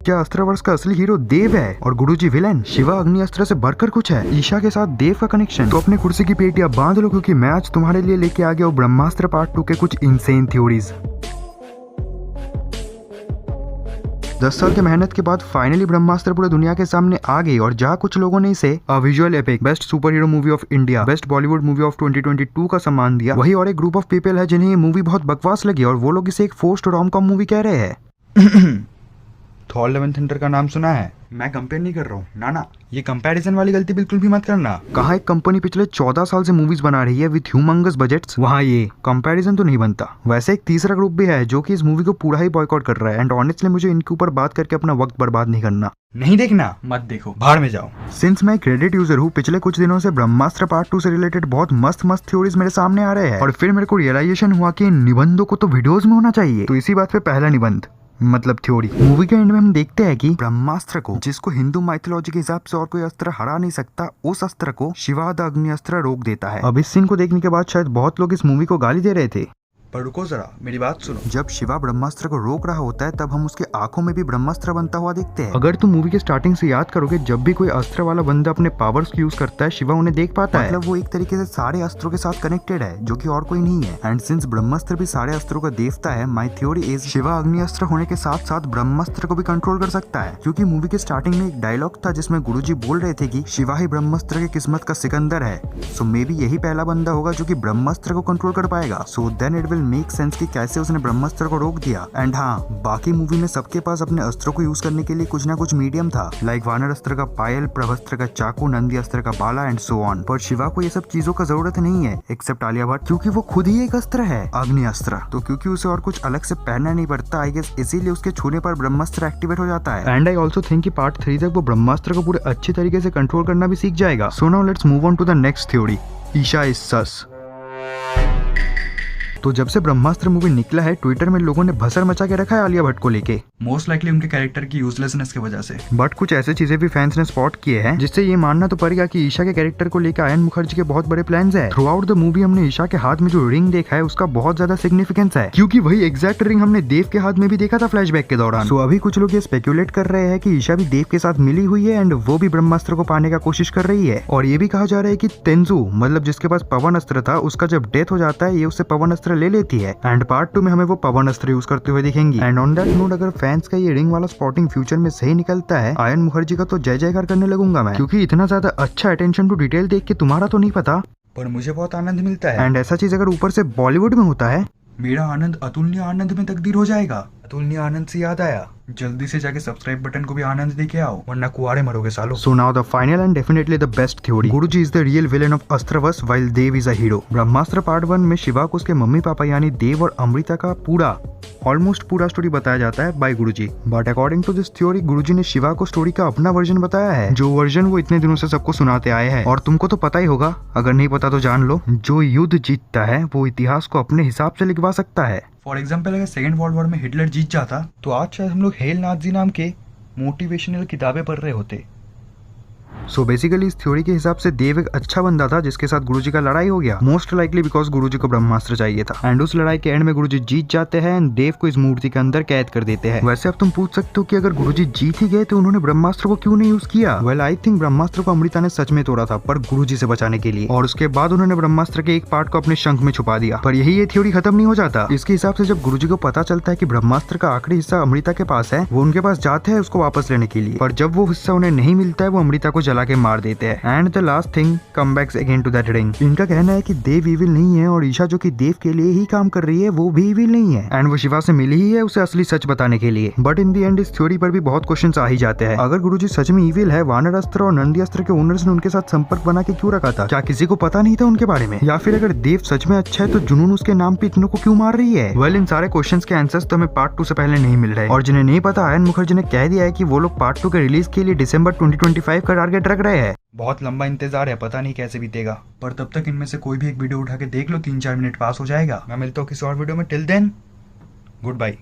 क्या अस्त्रवर्ष का असली हीरो देव है और गुरुजी विलेन? शिवा अग्नि अस्त्र से बढ़कर कुछ है? ईशा के साथ देव का कनेक्शन? तो अपने कुर्सी की पेटियां बांध लो, क्योंकि मैं आज तुम्हारे लिए लेके आ गया हूँ ब्रह्मास्त्र पार्ट 2 के कुछ इंसेन थ्योरीज। 10 साल की मेहनत के बाद फाइनली ब्रह्मास्त्र पूरे दुनिया के सामने आ गई, और जहाँ कुछ लोगों ने इसे visual epic, best super hero movie of India, best Bollywood movie of 2022 का सम्मान दिया, वही और एक ग्रुप ऑफ पीपल है जिन्हें ये मूवी बहुत बकवास लगी और वो लोग इसे एक फोर्स्ड रोम कॉम मूवी कह रहे हैं। थॉर लव एंड थंडर का नाम सुना है? मैं कंपेयर नहीं कर रहा हूँ, ना ये कंपैरिजन वाली गलती बिल्कुल भी मत करना। कहाँ एक कंपनी पिछले 14 साल से मूवीज बना रही है विथ ह्यूमंगस बजट्स, वहाँ ये कंपैरिजन तो नहीं बनता। वैसे एक तीसरा ग्रुप भी है जो कि इस मूवी को पूरा ही बॉयकॉट कर रहा है, एंड ऑनेस्टली मुझे इनके ऊपर बात करके अपना वक्त बर्बाद नहीं करना। नहीं देखना, मत देखो, बाहर में जाओ। सिंस मैं एक रेडिट यूजर हूँ, पिछले कुछ दिनों से ब्रह्मास्त्र पार्ट 2 से रिलेटेड बहुत मस्त थ्योरीज मेरे सामने आ रहे हैं, और फिर मेरे को रियलाइजेशन हुआ कि इन निबंधों को तो वीडियोस में होना चाहिए। तो इसी बात पे पहला निबंध मतलब थ्योरी। मूवी के एंड में हम देखते हैं कि ब्रह्मास्त्र को, जिसको हिंदू माइथोलॉजी के हिसाब से और कोई अस्त्र हरा नहीं सकता, उस अस्त्र को शिवा द अग्नि अस्त्र रोक देता है। अब इस सीन को देखने के बाद शायद बहुत लोग इस मूवी को गाली दे रहे थे, पर रुको जरा, मेरी बात सुनो। जब शिवा ब्रह्मास्त्र को रोक रहा होता है तब हम उसके आंखों में भी ब्रह्मास्त्र बनता हुआ देखते हैं। अगर तुम मूवी के स्टार्टिंग से याद करोगे, जब भी कोई अस्त्र वाला बंदा अपने पावर्स यूज करता है, शिवा उन्हें देख पाता है। मतलब वो एक तरीके से सारे अस्त्रों के साथ कनेक्टेड है, जो कि और कोई नहीं है। एंड सिंस ब्रह्मास्त्र भी सारे अस्त्रों का देवता है, माई थ्योरी इज शिवा अग्नि अस्त्र होने के साथ साथ ब्रह्मास्त्र को भी कंट्रोल कर सकता है। क्योंकि मूवी के स्टार्टिंग में एक डायलॉग था जिसमें गुरुजी बोल रहे थे कि शिवा ही ब्रह्मास्त्र की किस्मत का सिकंदर है। सो मे बी यही पहला बंदा होगा जो कि ब्रह्मास्त्र को कंट्रोल कर पाएगा। So then it will make sense कि कैसे उसने ब्रह्मास्त्र को रोक दिया। एंड हाँ, बाकी मूवी में सबके पास अपने अस्त्रों को यूज करने के लिए कुछ ना कुछ मीडियम था, लाइक वानर अस्त्र का पायल, प्रभस्त्र का चाकू, नंदी अस्त्र का बाला एंड सो ऑन। पर शिवा को ये सब चीजों का जरूरत नहीं है, एक्सेप्ट आलिया भट्ट, क्योंकि वो खुद ही एक अस्त्र है, अग्नि अस्त्र। तो क्योंकि उसे और कुछ अलग से पहनना नहीं पड़ता, आई गेस इसीलिए उसके छूने पर ब्रह्मास्त्र एक्टिवेट हो जाता है। एंड आई ऑल्सो थिंक कि पार्ट 3 तक वो ब्रह्मास्त्र को पूरे अच्छे तरीके से कंट्रोल करना भी सीख जाएगा। So now let's move on to the next theory, Isha is sus. तो जब से ब्रह्मास्त्र मूवी निकला है, ट्विटर में लोगों ने भसड़ मचा के रखा है आलिया भट्ट को लेके, मोस्ट लाइकली उनके कैरेक्टर की यूजलेसनेस की वजह से। बट कुछ ऐसे चीजें भी फैंस ने स्पॉट किए हैं जिससे ये मानना तो पड़ेगा कि ईशा के कैरेक्टर को लेकर आयन मुखर्जी के बहुत बड़े प्लान्स हैं। थ्रू आउट द मूवी हमने ईशा के हाथ में जो रिंग देखा है उसका बहुत ज्यादा सिग्निफिकेंस है, क्योंकि वही एग्जैक्ट रिंग हमने देव के हाथ में भी देखा था फ्लैशबैक के दौरान। सो अभी कुछ लोग ये स्पेक्यूलेट कर रहे हैं कि ईशा भी देव के साथ मिली हुई है एंड वो भी ब्रह्मास्त्र को पाने का कोशिश कर रही है। और ये भी कहा जा रहा है कि तेंजू, मतलब जिसके पास पवन अस्त्र था, उसका जब डेथ हो जाता है ये उससे पवन अस्त्र ले लेती है, एंड पार्ट 2 में हमें वो पवन अस्त्र यूज करते हुए दिखेंगी। एंड ऑन दैट नोट, अगर फैंस का ये रिंग वाला स्पॉटिंग फ्यूचर में सही निकलता है, आयन मुखर्जी का तो जय जयकार करने लगूंगा मैं, क्योंकि इतना ज्यादा अच्छा अटेंशन टू डिटेल देख के तुम्हारा तो नहीं पता, पर मुझे बहुत आनंद मिलता है। एंड ऐसा चीज अगर ऊपर से बॉलीवुड में होता है, मेरा आनंद अतुलनीय आनंद में तब्दील हो जाएगा। अतुलनीय आनंद से याद आया, जल्दी से जाके सब्सक्राइब बटन को भी आनंद दे के आओ, वरना कुआरे मरोगे सालो। So now the final and definitely the best theory, Guruji is the real villain of Astraverse while Dev is a hero. Brahmastra part 1 में शिवा को उसके मम्मी पापा यानी देव और अमृता का ऑलमोस्ट पूरा स्टोरी बताया जाता है by Guruji. But according to this theory, Guruji ने शिवा को स्टोरी का अपना वर्जन बताया है, जो वर्जन वो इतने दिनों से सबको सुनाते आए हैं। और तुमको तो पता ही होगा, अगर नहीं पता तो जान लो, जो युद्ध जीतता है वो इतिहास को अपने हिसाब से लिखवा सकता है। फॉर एग्जाम्पल, अगर सेकेंड वर्ल्ड वॉर में हिटलर जीत जाता तो आज शायद हम लोग हेल नाजी नाम के मोटिवेशनल किताबें पढ़ रहे होते। सो बेसिकली इस थ्योरी के हिसाब से देव एक अच्छा बंदा था जिसके साथ गुरुजी का लड़ाई हो गया, मोस्ट लाइकली बिकॉज गुरुजी को ब्रह्मास्त्र चाहिए था। एंड उस लड़ाई के एंड में गुरुजी जीत जाते हैं एंड देव को इस मूर्ति के अंदर कैद कर देते हैं। वैसे अब तुम पूछ सकते हो कि अगर गुरुजी जीत ही गए तो उन्होंने ब्रह्मास्त्र को क्यों नहीं यूज किया? वेल, आई थिंक ब्रह्मास्त्र को अमृता ने सच में तोड़ा था, पर गुरुजी से बचाने के लिए, और उसके बाद उन्होंने ब्रह्मास्त्र के एक पार्ट को अपने शंख में छुपा दिया। पर यही ये थ्योरी खत्म नहीं हो जाता। इसके हिसाब से जब गुरुजी को पता चलता है कि ब्रह्मास्त्र का आखिरी हिस्सा अमृता के पास है, वो उनके पास जाते हैं उसको वापस लेने के लिए, पर जब वो हिस्सा उन्हें नहीं मिलता है, वो अमृता को जला के मार देते हैं। And the last thing, come backs again to that ring. इनका कहना है कि देव इविल नहीं है और ईशा जो कि देव के लिए ही काम कर रही है वो भी इविल नहीं है, एंड वो शिवा से मिली ही है उसे असली सच बताने के लिए। बट इन द एंड इस थ्योरी पर भी बहुत क्वेश्चंस आ ही जाते हैं। अगर गुरुजी सच में इविल है, वानर अस्त्र और नंदी अस्त्र के ओनर्स ने उनके साथ संपर्क बना के क्यों रखा था? क्या किसी को पता नहीं था उनके बारे में? या फिर अगर देव सच में अच्छा है तो जुनून उसके नाम पे इतनों को क्यों मार रही है? वेल, इन सारे क्वेश्चंस के आंसर्स तो हमें पार्ट 2 से पहले नहीं मिल रहे, और जिन्हें नहीं पता, आयन मुखर्जी ने कह दिया है कि वो लोग पार्ट 2 के रिलीज के लिए दिसंबर 2025 का टारगेट रख रहे हैं। बहुत लंबा इंतजार है, पता नहीं कैसे बीतेगा, पर तब तक इनमें से कोई भी एक वीडियो उठा के देख लो, 3-4 मिनट पास हो जाएगा। मैं मिलता हूँ किसी और वीडियो में। Till then, good bye.